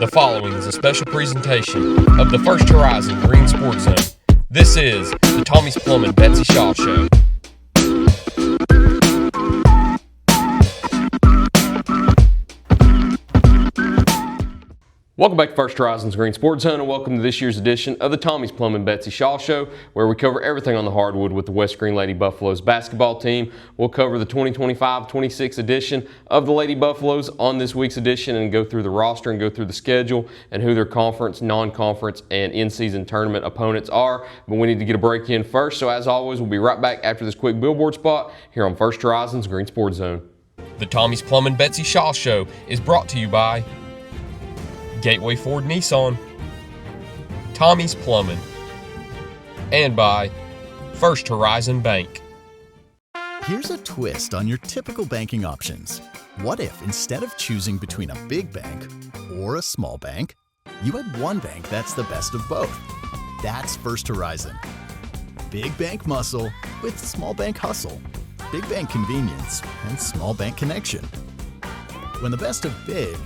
The following is a special presentation of the First Horizon Green Sports Zone. This is the Tommie's Plumbing Betsy Shaw Show. Welcome back to First Horizon's Green Sports Zone, and welcome to this year's edition of the Tommie's Plumbing Betsy Shaw Show, where we cover everything on the hardwood with the West Green Lady Buffaloes basketball team. We'll cover the 2025-26 edition of the Lady Buffaloes on this week's edition and go through the roster and go through the schedule and who their conference, non-conference, and in-season tournament opponents are. But we need to get a break in first, so as always, we'll be right back after this quick billboard spot here on First Horizon's Green Sports Zone. The Tommie's Plumbing Betsy Shaw Show is brought to you by Gateway Ford Nissan, Tommie's Plumbing, and by First Horizon Bank. Here's a twist on your typical banking options. What if instead of choosing between a big bank or a small bank, you had one bank that's the best of both? That's First Horizon. Big bank muscle with small bank hustle. Big bank convenience and small bank connection. When the best of big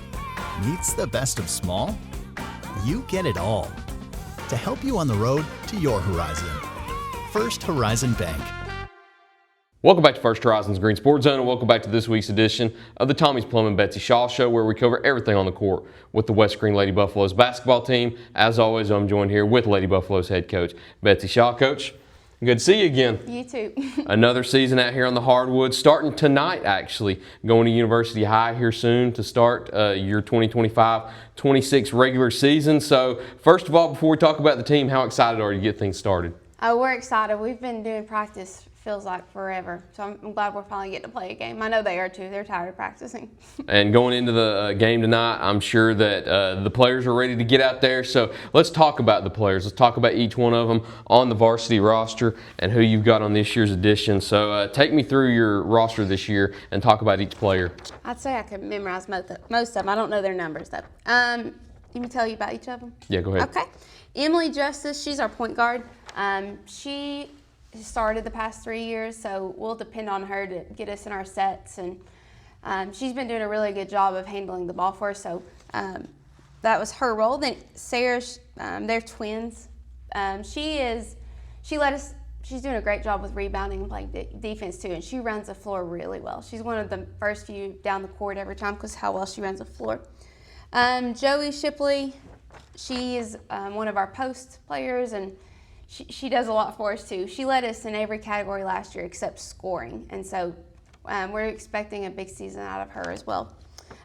meets the best of small, you get it all. To help you on the road to your horizon. First Horizon Bank. Welcome back to First Horizon's Green Sports Zone, and welcome back to this week's edition of the Tommie's Plumbing Betsy Shaw Show, where we cover everything on the court with the West Green Lady Buffaloes basketball team. As always, I'm joined here with Lady Buffaloes head coach Betsy Shaw. Coach, good to see you again. You too. Another season out here on the hardwood, starting tonight actually, going to University High here soon to start your 2025-26 regular season. So first of all, before we talk about the team, how excited are you to get things started? Oh, we're excited. We've been doing practice, feels like forever. So I'm glad we're finally getting to play a game. I know they are too. They're tired of practicing. And going into the game tonight, I'm sure that the players are ready to get out there. So let's talk about the players. Let's talk about each one of them on the varsity roster and who you've got on this year's edition. So take me through your roster this year and talk about each player. I'd say I could memorize most of them. I don't know their numbers though. Let me tell you about each of them. Yeah, go ahead. Okay. Emily Justice, she's our point guard. She started the past 3 years, so we'll depend on her to get us in our sets, and she's been doing a really good job of handling the ball for us, so that was her role. Then Sarah, they're twins. She's doing a great job with rebounding and playing defense too, and she runs the floor really well. She's one of the first few down the court every time because how well she runs the floor. Joey Shipley, she is one of our post players, and she does a lot for us too. She led us in every category last year except scoring, and so we're expecting a big season out of her as well.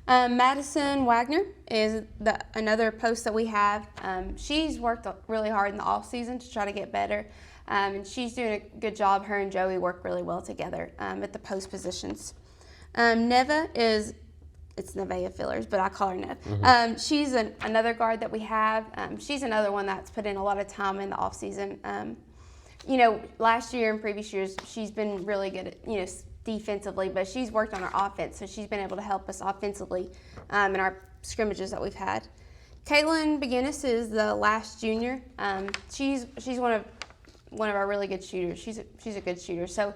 Madison Wagner is another post that we have. She's worked really hard in the off season to try to get better, and she's doing a good job. Her and Joey work really well together at the post positions. Neva is, it's Nevaeh Fillers, but I call her Nev. Mm-hmm. She's another guard that we have. She's another one that's put in a lot of time in the off season. Last year and previous years, she's been really good at, defensively, but she's worked on our offense, so she's been able to help us offensively in our scrimmages that we've had. Caitlin McGinnis is the last junior. She's one of our really good shooters. She's a good shooter, so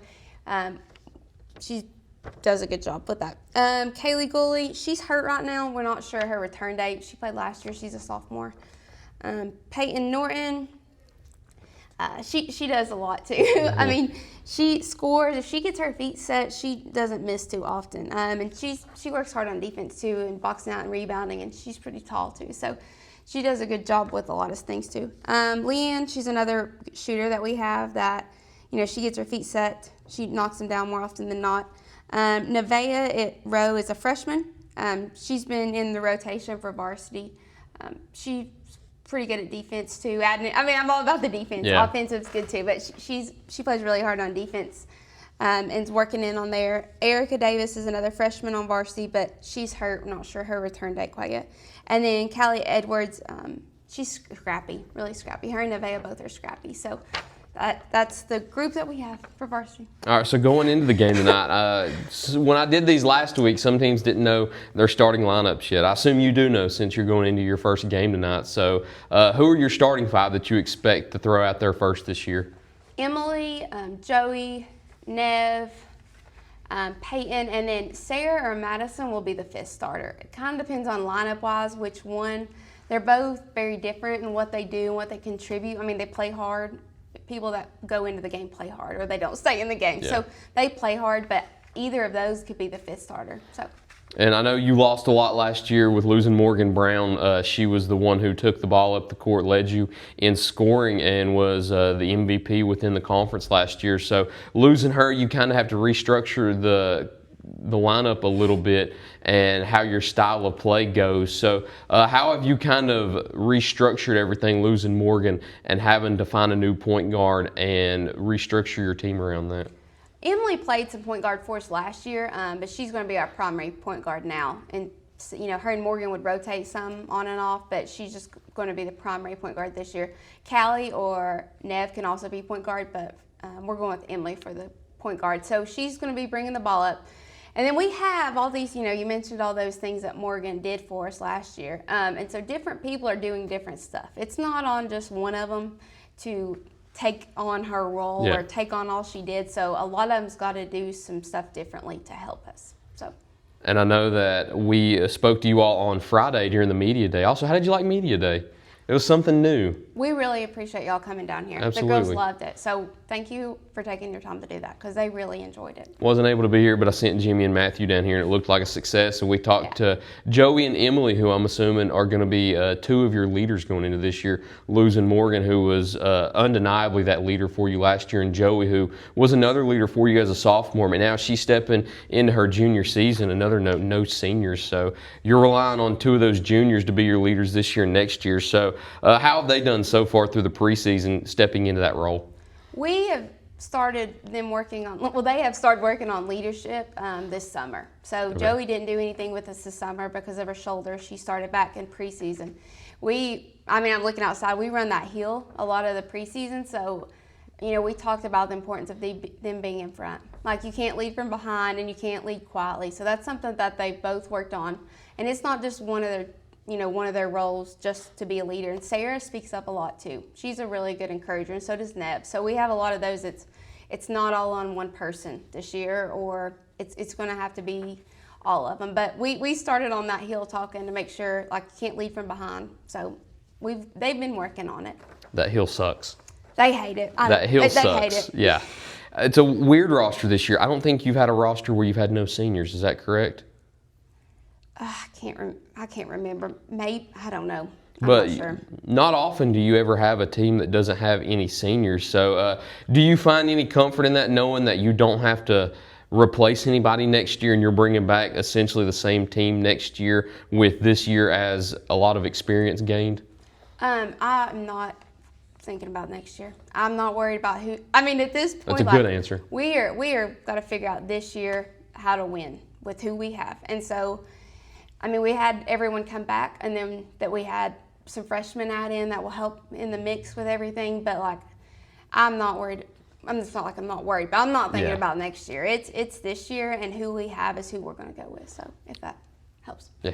she does a good job with that. Kaylee Gooley, she's hurt right now. We're not sure her return date. She played last year. She's a sophomore. Peyton Norton, she does a lot too. Mm-hmm. I mean, she scores. If she gets her feet set, she doesn't miss too often. And she works hard on defense too, and boxing out and rebounding, and she's pretty tall too. So she does a good job with a lot of things too. Leanne, she's another shooter that we have that, she gets her feet set. She knocks them down more often than not. Nevaeh Rowe is a freshman. She's been in the rotation for varsity. She's pretty good at defense too. I'm all about the defense. Yeah. Offensive's good too, but she plays really hard on defense and is working in on there. Erica Davis is another freshman on varsity, but she's hurt. I'm not sure her return date quite yet. And then Callie Edwards, she's scrappy, really scrappy. Her and Nevaeh both are scrappy. So that's the group that we have for varsity. All right, so going into the game tonight, when I did these last week, some teams didn't know their starting lineups yet. I assume you do know since you're going into your first game tonight. So who are your starting five that you expect to throw out there first this year? Emily, Joey, Nev, Peyton, and then Sarah or Madison will be the 5th starter. It kind of depends on lineup-wise which one. They're both very different in what they do and what they contribute. I mean, they play hard. People that go into the game play hard, or they don't stay in the game. Yeah. So they play hard, but either of those could be the 5th starter. So. And I know you lost a lot last year with losing Morgan Brown. She was the one who took the ball up the court, led you in scoring, and was the MVP within the conference last year. So losing her, you kind of have to restructure the lineup a little bit and how your style of play goes. So how have you kind of restructured everything, losing Morgan and having to find a new point guard and restructure your team around that? Emily played some point guard for us last year, but she's going to be our primary point guard now. And you know, her and Morgan would rotate some on and off, but she's just going to be the primary point guard this year. Callie or Nev can also be point guard, but we're going with Emily for the point guard. So she's going to be bringing the ball up. And then we have all these, you know, you mentioned all those things that Morgan did for us last year. And so different people are doing different stuff. It's not on just one of them to take on her role or take on all she did. So a lot of them's got to do some stuff differently to help us. So. And I know that we spoke to you all on Friday during the media day. Also, how did you like media day? It was something new. We really appreciate y'all coming down here. Absolutely. The girls loved it. So thank you for taking your time to do that, because they really enjoyed it. Wasn't able to be here, but I sent Jimmy and Matthew down here, and it looked like a success. And we talked to Joey and Emily, who I'm assuming are going to be 2 of your leaders going into this year. Losing Morgan, who was undeniably that leader for you last year, and Joey, who was another leader for you as a sophomore. But now she's stepping into her junior season. Another note, no seniors. So you're relying on 2 of those juniors to be your leaders this year and next year. So how have they done so far through the preseason, stepping into that role? We have started them working on, well, they have started working on leadership this summer. So Joey didn't do anything with us this summer because of her shoulder. She started back in preseason. I'm looking outside, we run that hill a lot of the preseason, so, you know, we talked about the importance of them being in front. Like, you can't lead from behind and you can't lead quietly. So that's something that they've both worked on. And it's not just one of their roles just to be a leader. And Sarah speaks up a lot too. She's a really good encourager, and so does Neb. So we have a lot of those. It's not all on one person this year, or it's going to have to be all of them. But we started on that hill talking to make sure, like, you can't lead from behind. So they've been working on it. That hill sucks. They hate it. That hill sucks. They hate it. Yeah. It's a weird roster this year. I don't think you've had a roster where you've had no seniors. Is that correct? I can't remember. Maybe, I don't know. But not sure. Not often do you ever have a team that doesn't have any seniors. So do you find any comfort in that, knowing that you don't have to replace anybody next year and you're bringing back essentially the same team next year with this year as a lot of experience gained? I'm not thinking about next year. I'm not worried about who. I mean, at this point, That's a good answer. We are got to figure out this year how to win with who we have. And so, I mean, we had everyone come back, and then that we had some freshmen add in that will help in the mix with everything. But, like, I'm not worried. It's not like I'm not worried, but I'm not thinking about next year. It's this year, and who we have is who we're going to go with. So if that helps. Yeah.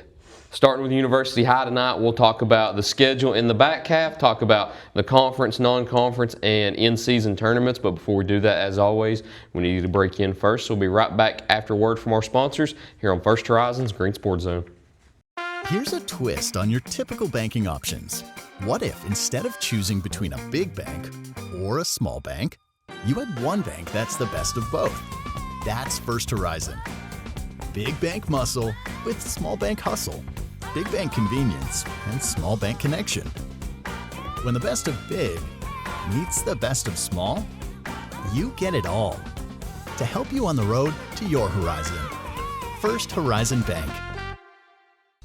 Starting with University High tonight, we'll talk about the schedule in the back half, talk about the conference, non-conference, and in-season tournaments. But before we do that, as always, we need you to break in first. So we'll be right back after word from our sponsors here on First Horizon's Green Sports Zone. Here's a twist on your typical banking options. What if, instead of choosing between a big bank or a small bank, you had one bank that's the best of both? That's First Horizon. Big bank muscle with small bank hustle. Big bank convenience and small bank connection. When the best of big meets the best of small, you get it all. To help you on the road to your horizon. First Horizon Bank.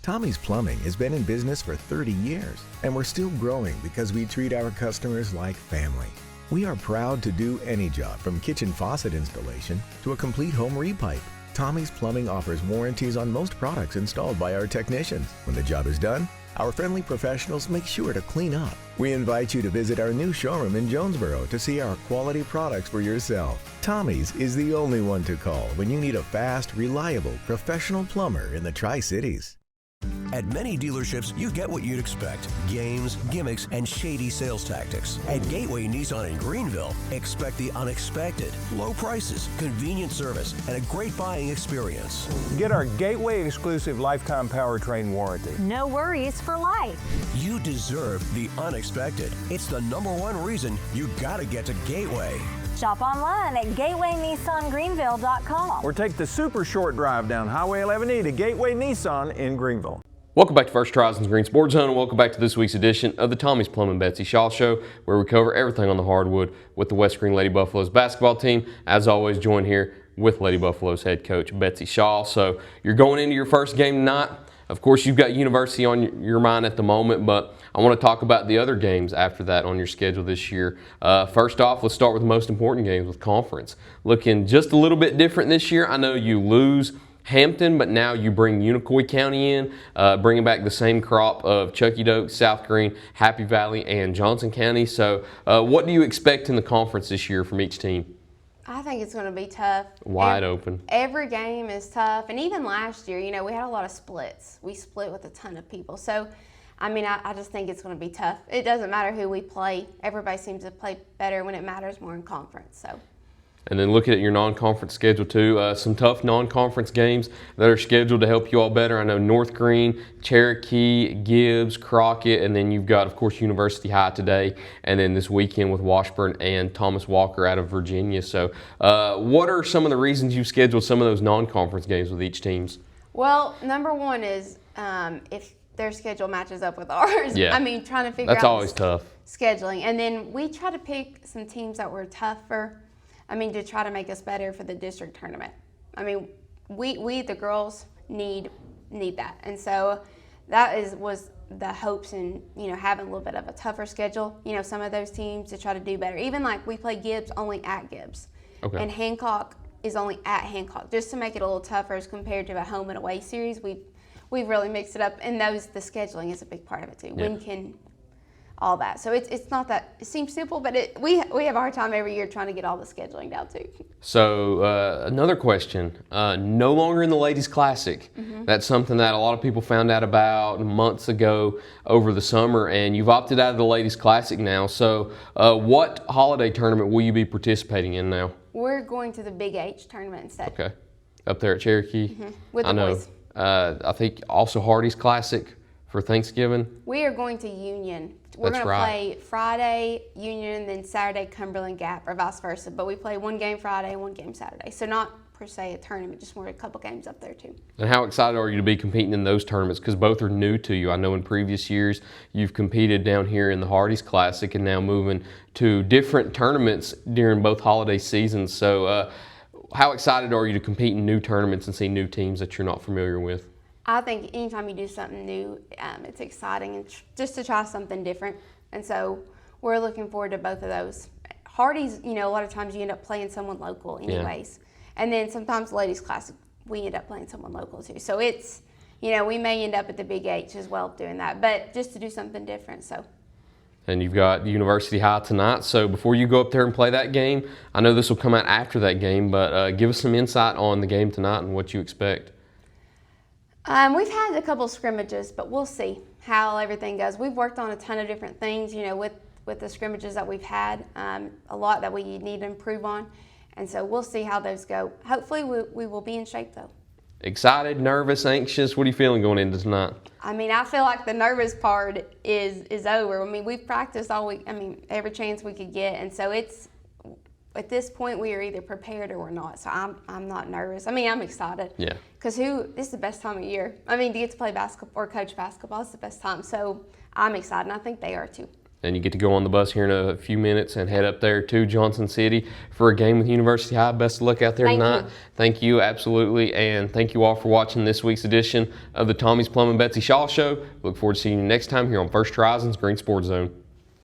Tommie's Plumbing has been in business for 30 years, and we're still growing because we treat our customers like family. We are proud to do any job from kitchen faucet installation to a complete home repipe. Tommie's Plumbing offers warranties on most products installed by our technicians. When the job is done, our friendly professionals make sure to clean up. We invite you to visit our new showroom in Jonesboro to see our quality products for yourself. Tommie's is the only one to call when you need a fast, reliable, professional plumber in the Tri-Cities. At many dealerships, you get what you'd expect. Games, gimmicks, and shady sales tactics. At Gateway Nissan in Greenville, expect the unexpected. Low prices, convenient service, and a great buying experience. Get our Gateway exclusive lifetime powertrain warranty. No worries for life. You deserve the unexpected. It's the #1 reason you gotta get to Gateway. Shop online at gatewaynissangreenville.com. Or take the super short drive down Highway 11E to Gateway Nissan in Greenville. Welcome back to First Horizons Green Sports Zone, and welcome back to this week's edition of the Tommie's Plumbing Betsy Shaw Show, where we cover everything on the hardwood with the West Green Lady Buffaloes basketball team. As always, joined here with Lady Buffaloes head coach Betsy Shaw. So you're going into your first game tonight. Of course, you've got University on your mind at the moment, but I want to talk about the other games after that on your schedule this year. First off, let's start with the most important games with conference. Looking just a little bit different this year. I know you lose Hampton, but now you bring Unicoi County in, bringing back the same crop of Chuckey Doak, South Green, Happy Valley, and Johnson County. So what do you expect in the conference this year from each team? I think it's going to be tough. Wide open. Every game is tough. And even last year, we had a lot of splits. We split with a ton of people. So, I just think it's going to be tough. It doesn't matter who we play. Everybody seems to play better when it matters more in conference. So. And then looking at your non-conference schedule too, some tough non-conference games that are scheduled to help you all better. I know North Green, Cherokee, Gibbs, Crockett, and then you've got, of course, University High today, and then this weekend with Washburn and Thomas Walker out of Virginia. So what are some of the reasons you've scheduled some of those non-conference games with each teams? Well, number one is if their schedule matches up with ours. Yeah. Trying to figure out. That's always tough. Scheduling. And then we try to pick some teams that were tougher. To try to make us better for the district tournament. We the girls need that, and so that was the hopes in having a little bit of a tougher schedule. Some of those teams to try to do better. Even like we play Gibbs only at Gibbs, okay. And Hancock is only at Hancock, just to make it a little tougher as compared to a home and away series. We've really mixed it up, and the scheduling is a big part of it too. Yeah. When can all that. So it's not that, it seems simple, but we have a hard time every year trying to get all the scheduling down too. So another question, no longer in the Ladies Classic. Mm-hmm. That's something that a lot of people found out about months ago over the summer, and you've opted out of the Ladies Classic now. So what holiday tournament will you be participating in now? We're going to the Big H tournament instead. Okay. Up there at Cherokee? Mm-hmm. With the boys. I think also Hardy's Classic for Thanksgiving. We are going to Union. We're going to play Friday Union, then Saturday Cumberland Gap, or vice versa. But we play one game Friday, one game Saturday. So not per se a tournament, just more a couple games up there too. And how excited are you to be competing in those tournaments? Because both are new to you. I know in previous years you've competed down here in the Hardy's Classic and now moving to different tournaments during both holiday seasons. So how excited are you to compete in new tournaments and see new teams that you're not familiar with? I think anytime you do something new, it's exciting and just to try something different. And so we're looking forward to both of those. Hardy's, a lot of times you end up playing someone local anyways. Yeah. And then sometimes Ladies Classic, we end up playing someone local too. So it's, we may end up at the Big H as well doing that, but just to do something different. So. And you've got University High tonight. So before you go up there and play that game, I know this will come out after that game, but give us some insight on the game tonight and what you expect. We've had a couple scrimmages, but we'll see how everything goes. We've worked on a ton of different things, with the scrimmages that we've had, a lot that we need to improve on. And so we'll see how those go. Hopefully we will be in shape though. Excited, nervous, anxious? What are you feeling going into tonight? I feel like the nervous part is over. We've practiced all week, every chance we could get. And so at this point, we are either prepared or we're not. So I'm not nervous. I'm excited. Yeah. Because this is the best time of year. To get to play basketball or coach basketball is the best time. So I'm excited, and I think they are too. And you get to go on the bus here in a few minutes and head up there to Johnson City for a game with University High. Best of luck out there tonight. Thank you, absolutely. And thank you all for watching this week's edition of the Tommie's Plumbing Betsy Shaw Show. Look forward to seeing you next time here on First Horizons Green Sports Zone.